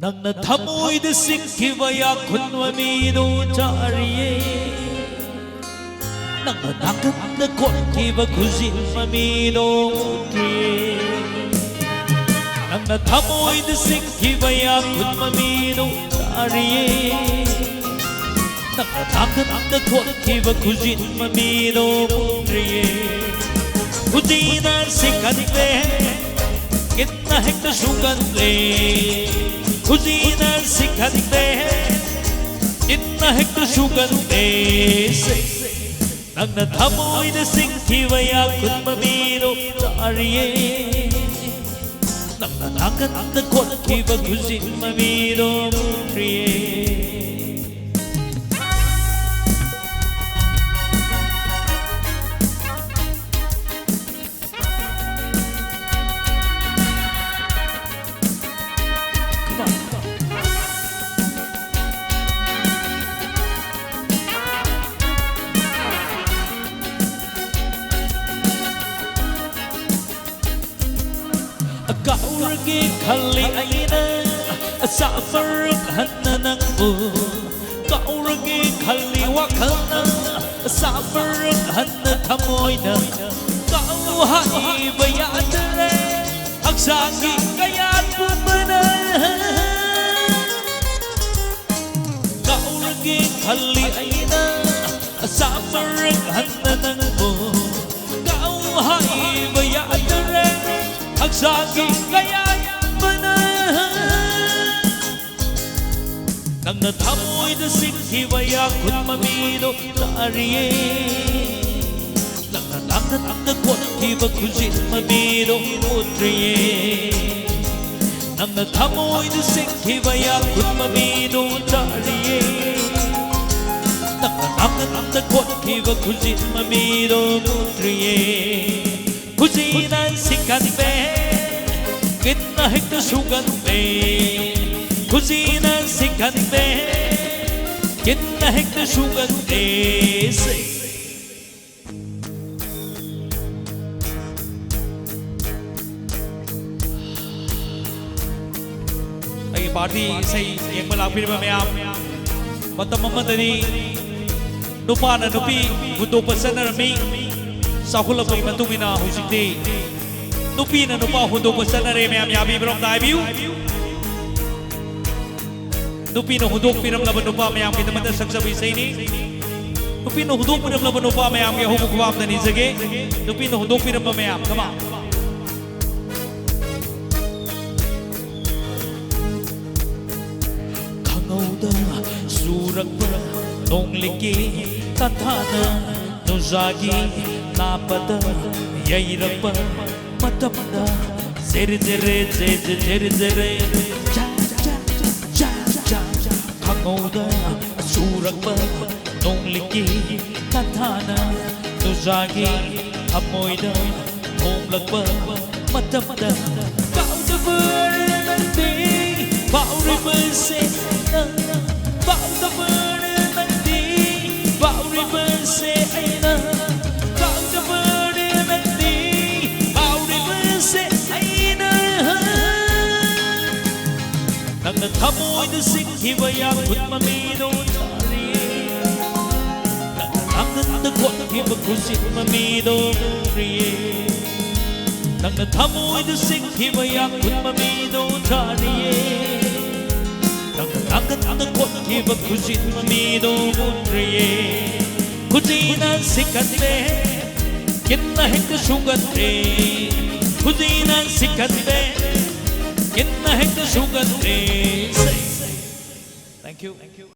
Nangna thamoida sikhiva yakhunwa mido chariye Nangna nakatna kothiva khujinwa mido triye Nangna thamoida sikhiva yakhunwa mido chariye Nangna nakatna kothiva khujinwa mido triye Khujina sikhante kitna hekta sugande Khujina sikhante kitna hekta sugande Nangna thamoida sikhiva yakhunwa mido chariye Nangna nakatna kothiva khujinwa mido triye Kauragi khali aina safarak hanna nangbu Kauragi khali wakhalna safarak hanna thamoina Kau hai bayadre aksagi kayat pumana Kauragi khali aina safarak hanna nangbu Kau hai bayadre aksagi kayat mana Nangna thamoida sikhiva yakhunwa mido chariye Nangna nakatna kothiva khujinwa mido triye Nangna thamoida sikhiva yakhunwa mido chariye Nangna nakatna kothiva khujinwa mido triye Khujina sikhante kitna hekta sugande Khujina sikhante kitna hekta sugande Ay party say yengma lakpiriba mayam matam amadani nupa na nupi hundokpa chanarami Sakhulapay matungina hujikti Nupi na nupa hundokpa chanare mayam yabibrom daibiu Nupi na hundokpiramlaba nupa mayam kidamata saksabi saini Nupi na hundokpiramlaba nupa mayam ki hubukbam na nizage Nupi na hundokpiramlaba mayam come on Khangauda surakpa nongliki tathana nuzagi Napada yairappa matamda zere zere zere zere zere cha cha cha cha cha khangauda surakpa nongliki tathana nuzagi amoida homlakpa matamda kauda burmandi bauri base kauda burmandi bauri base aina Nangna thamoida sikhiva yakhunwa mido chariye Nangna nakatna kothiva khujinwa mido triye Nangna thamoida sikhiva yakhunwa mido chariye Nangna nakatna kothiva khujinwa mido triye Khujina sikhante kitna hekta sugande Khujina sikhante kitna hekta sugande Thank you.